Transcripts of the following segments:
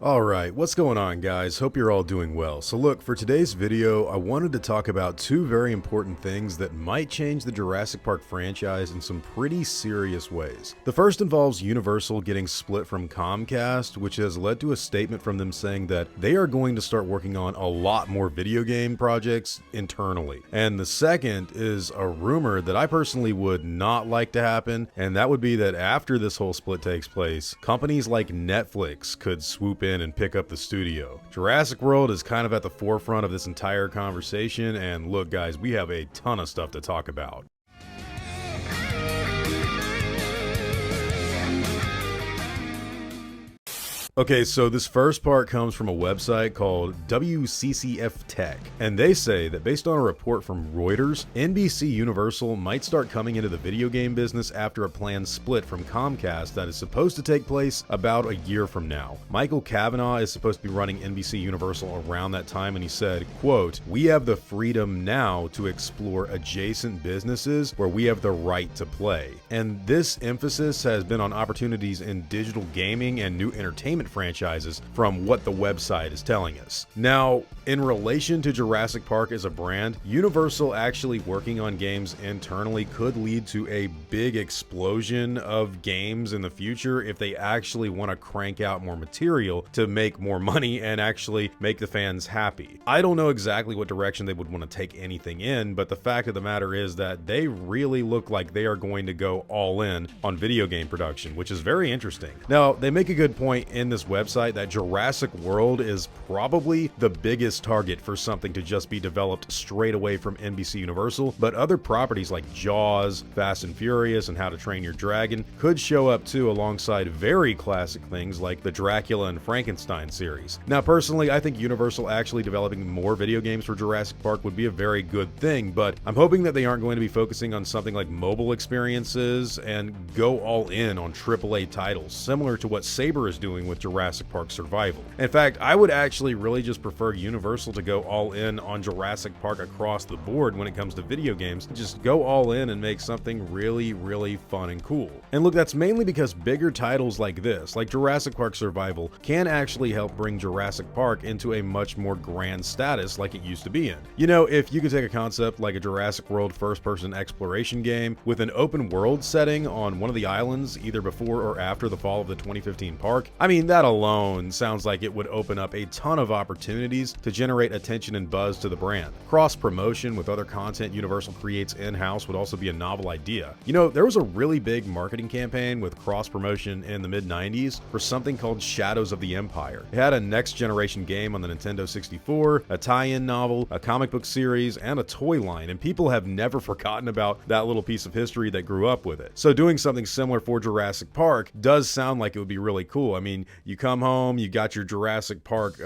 Alright, what's going on guys? Hope you're all doing well. So look, for today's video, I wanted to talk about two very important things that might change the Jurassic Park franchise in some pretty serious ways. The first involves Universal getting split from Comcast, which has led to a statement from them saying that they are going to start working on a lot more video game projects internally. And the second is a rumor that I personally would not like to happen, and that would be that after this whole split takes place, companies like Netflix could swoop in and pick up the studio. Jurassic World is kind of at the forefront of this entire conversation, and look guys, we have a ton of stuff to talk about. Okay, so this first part comes from a website called WCCF Tech, and they say that based on a report from Reuters, NBC Universal might start coming into the video game business after a planned split from Comcast that is supposed to take place about a year from now. Michael Cavanaugh is supposed to be running NBC Universal around that time, and he said, quote, "We have the freedom now to explore adjacent businesses where we have the right to play." And this emphasis has been on opportunities in digital gaming and new entertainment franchises from what the website is telling us. Now, in relation to Jurassic Park as a brand, Universal actually working on games internally could lead to a big explosion of games in the future if they actually want to crank out more material to make more money and actually make the fans happy. I don't know exactly what direction they would want to take anything in, but the fact of the matter is that they really look like they are going to go all in on video game production, which is very interesting. Now, they make a good point in this website that Jurassic World is probably the biggest target for something to just be developed straight away from NBC Universal, but other properties like Jaws, Fast and Furious, and How to Train Your Dragon could show up too, alongside very classic things like the Dracula and Frankenstein series. Now personally, I think Universal actually developing more video games for Jurassic Park would be a very good thing, but I'm hoping that they aren't going to be focusing on something like mobile experiences and go all in on AAA titles, similar to what Saber is doing with Jurassic Park Survival. In fact, I would actually really just prefer Universal to go all in on Jurassic Park across the board when it comes to video games. Just go all in and make something really, really fun and cool. And look, that's mainly because bigger titles like this, like Jurassic Park Survival, can actually help bring Jurassic Park into a much more grand status like it used to be in. You know, if you could take a concept like a Jurassic World first-person exploration game with an open world setting on one of the islands either before or after the fall of the 2015 park, I mean, that alone sounds like it would open up a ton of opportunities to generate attention and buzz to the brand. Cross-promotion with other content Universal creates in-house would also be a novel idea. You know, there was a really big marketing campaign with cross-promotion in the mid-90s for something called Shadows of the Empire. It had a next-generation game on the Nintendo 64, a tie-in novel, a comic book series, and a toy line, and people have never forgotten about that little piece of history that grew up with it. So doing something similar for Jurassic Park does sound like it would be really cool. I mean, you come home, you got your Jurassic Park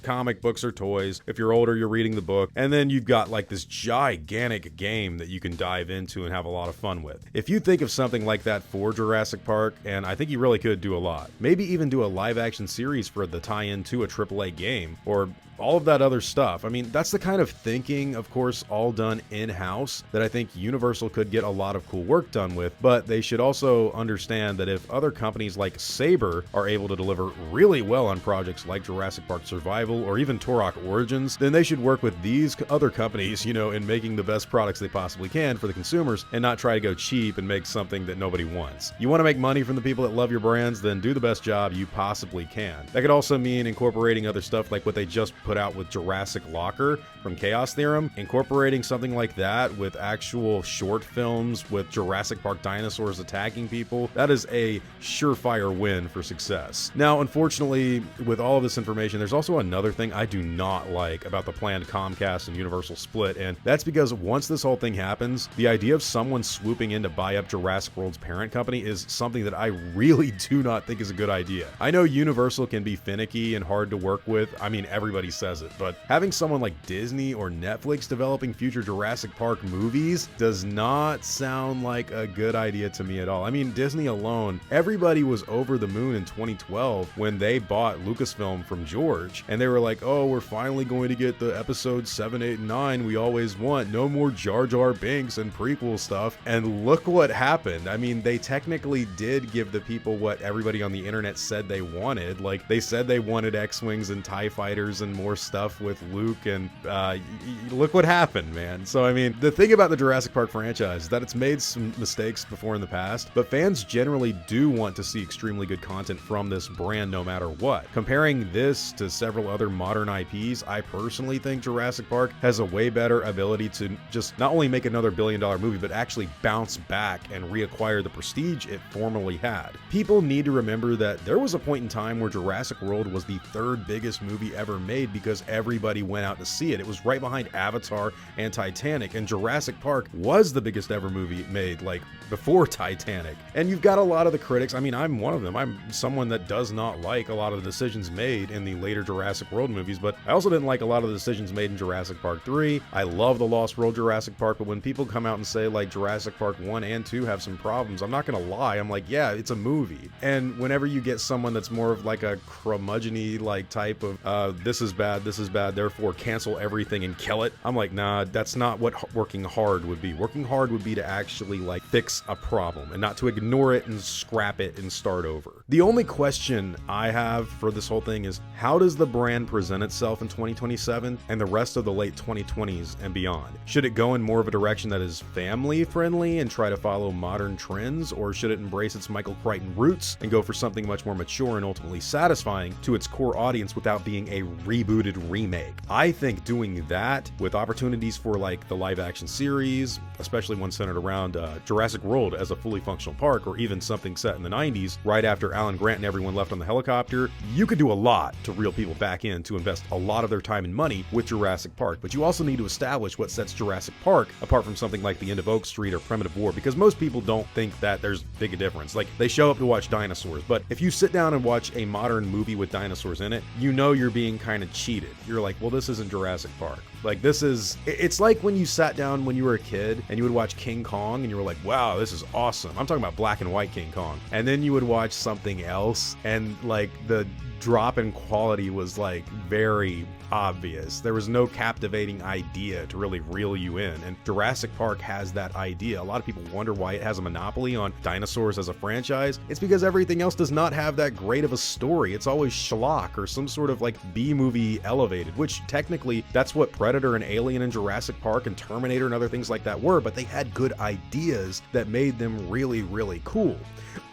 comic books or toys. If you're older, you're reading the book, and then you've got like this gigantic game that you can dive into and have a lot of fun with. If you think of something like that for Jurassic Park, and I think you really could do a lot. Maybe even do a live action series for the tie-in to a AAA game, or all of that other stuff. I mean, that's the kind of thinking, of course, all done in-house that I think Universal could get a lot of cool work done with, but they should also understand that if other companies like Saber are able to deliver really well on projects like Jurassic Park Survival or even Turok Origins, then they should work with these other companies, you know, in making the best products they possibly can for the consumers and not try to go cheap and make something that nobody wants. You want to make money from the people that love your brands, then do the best job you possibly can. That could also mean incorporating other stuff like what they just put out with Jurassic Locker from Chaos Theorem, incorporating something like that with actual short films with Jurassic Park dinosaurs attacking people. That is a surefire win for success. Now, unfortunately, with all of this information, there's also another thing I do not like about the planned Comcast and Universal split, and that's because once this whole thing happens, the idea of someone swooping in to buy up Jurassic World's parent company is something that I really do not think is a good idea. I know Universal can be finicky and hard to work with. I mean, everybody says it, but having someone like Disney or Netflix developing future Jurassic Park movies does not sound like a good idea to me at all. I mean, Disney alone, everybody was over the moon in 2012 ago when they bought Lucasfilm from George, and they were like, oh, we're finally going to get the episodes 7, 8, and 9 we always want. No more Jar Jar Binks and prequel stuff. And look what happened. I mean, they technically did give the people what everybody on the internet said they wanted. Like, they said they wanted X-Wings and TIE Fighters and more stuff with Luke, and look what happened, man. So, I mean, the thing about the Jurassic Park franchise is that it's made some mistakes before in the past, but fans generally do want to see extremely good content from this brand no matter what. Comparing this to several other modern IPs, I personally think Jurassic Park has a way better ability to just not only make another billion-dollar movie, but actually bounce back and reacquire the prestige it formerly had. People need to remember that there was a point in time where Jurassic World was the third biggest movie ever made because everybody went out to see it. It was right behind Avatar and Titanic, and Jurassic Park was the biggest ever movie made, like, before Titanic. And you've got a lot of the critics, I mean, I'm one of them. I'm someone that does not like a lot of the decisions made in the later Jurassic World movies, but I also didn't like a lot of the decisions made in Jurassic Park 3. I love the Lost World Jurassic Park, but when people come out and say, like, Jurassic Park 1 and 2 have some problems, I'm not gonna lie. I'm like, yeah, it's a movie. And whenever you get someone that's more of like a curmudgeon-y like type of this is bad, therefore cancel everything and kill it, I'm like, nah, that's not what working hard would be. Working hard would be to actually like fix a problem and not to ignore it and scrap it and start over. The only question I have for this whole thing is, how does the brand present itself in 2027 and the rest of the late 2020s and beyond? Should it go in more of a direction that is family friendly and try to follow modern trends, or should it embrace its Michael Crichton roots and go for something much more mature and ultimately satisfying to its core audience without being a rebooted remake? I think doing that with opportunities for like the live action series, especially one centered around Jurassic World as a fully functional park, or even something set in the 90s right after Alan Grant and everyone left on the helicopter, you could do a lot to reel people back in to invest a lot of their time and money with Jurassic Park. But you also need to establish what sets Jurassic Park apart from something like The End of Oak Street or Primitive War, because most people don't think that there's big a difference. Like, they show up to watch dinosaurs, but if you sit down and watch a modern movie with dinosaurs in it, you know you're being kind of cheated. You're like, well, this isn't Jurassic Park. Like, it's like when you sat down when you were a kid and you would watch King Kong and you were like, wow, this is awesome. I'm talking about black and white King Kong. And then you would watch something else and like the drop in quality was like very obvious. There was no captivating idea to really reel you in, and Jurassic Park has that idea. A lot of people wonder why it has a monopoly on dinosaurs as a franchise. It's because everything else does not have that great of a story. It's always schlock or some sort of like B-movie elevated, which technically that's what Predator and Alien and Jurassic Park and Terminator and other things like that were, but they had good ideas that made them really, really cool.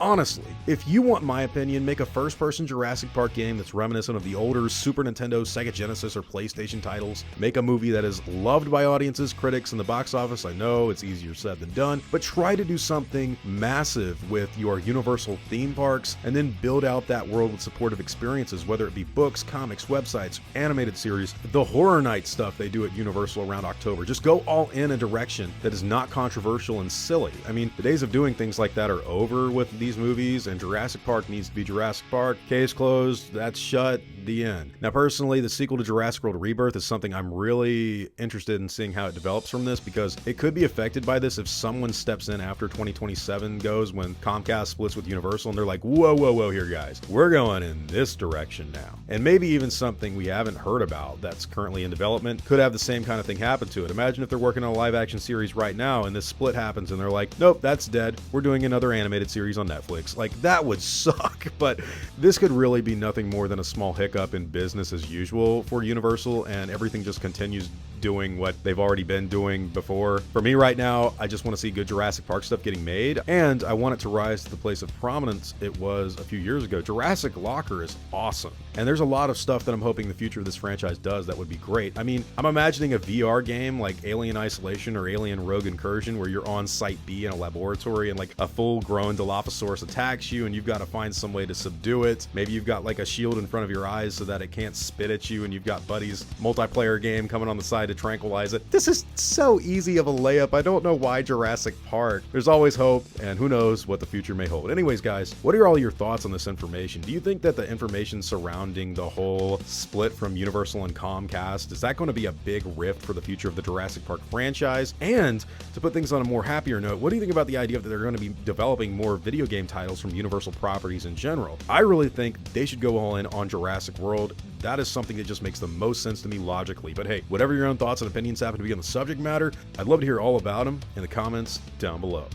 Honestly, if you want my opinion, make a first-person Jurassic Park game that's reminiscent of the older Super Nintendo, Sega Genesis, or PlayStation titles. Make a movie that is loved by audiences, critics, and the box office. I know it's easier said than done, but try to do something massive with your Universal theme parks, and then build out that world with supportive experiences, whether it be books, comics, websites, animated series, the Horror Night stuff they do at Universal around October. Just go all in a direction that is not controversial and silly. I mean, the days of doing things like that are over with these movies, and Jurassic Park needs to be Jurassic Park. Case closed, that's shut, the end. Now, personally, the sequel to Jurassic World Rebirth is something I'm really interested in seeing how it develops from this, because it could be affected by this if someone steps in after 2027 goes, when Comcast splits with Universal and they're like, whoa here guys, we're going in this direction now. And maybe even something we haven't heard about that's currently in development could have the same kind of thing happen to it. Imagine if they're working on a live action series right now and this split happens and they're like, nope, that's dead, we're doing another animated series on Netflix. Like, that would suck. But this could really be nothing more than a small hiccup in business as usual for Universal, and everything just continues doing what they've already been doing before. For me right now, I just want to see good Jurassic Park stuff getting made, and I want it to rise to the place of prominence it was a few years ago. Jurassic Locker is awesome, and there's a lot of stuff that I'm hoping the future of this franchise does that would be great. I mean, I'm imagining a VR game like Alien Isolation or Alien Rogue Incursion, where you're on Site B in a laboratory and like a full-grown Dilophosaurus attacks you and you've got to find some way to subdue it. Maybe you've got like a shield in front of your eyes so that it can't spit at you, and you've got buddies multiplayer game coming on the side to tranquilize it. This is so easy of a layup. I don't know why Jurassic Park. There's always hope, and who knows what the future may hold. Anyways, guys, what are all your thoughts on this information? Do you think that the information surrounding the whole split from Universal and Comcast, is that going to be a big rift for the future of the Jurassic Park franchise? And to put things on a more happier note, what do you think about the idea that they're going to be developing more video game titles from Universal properties in general. I really think they should go all in on Jurassic World. That is something that just makes the most sense to me logically. But hey, whatever your own thoughts and opinions happen to be on the subject matter, I'd love to hear all about them in the comments down below.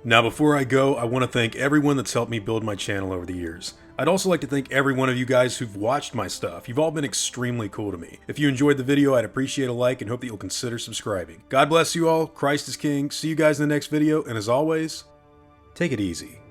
Now, before I go, I want to thank everyone that's helped me build my channel over the years. I'd also like to thank every one of you guys who've watched my stuff. You've all been extremely cool to me. If you enjoyed the video, I'd appreciate a like and hope that you'll consider subscribing. God bless you all. Christ is King. See you guys in the next video. And as always, take it easy.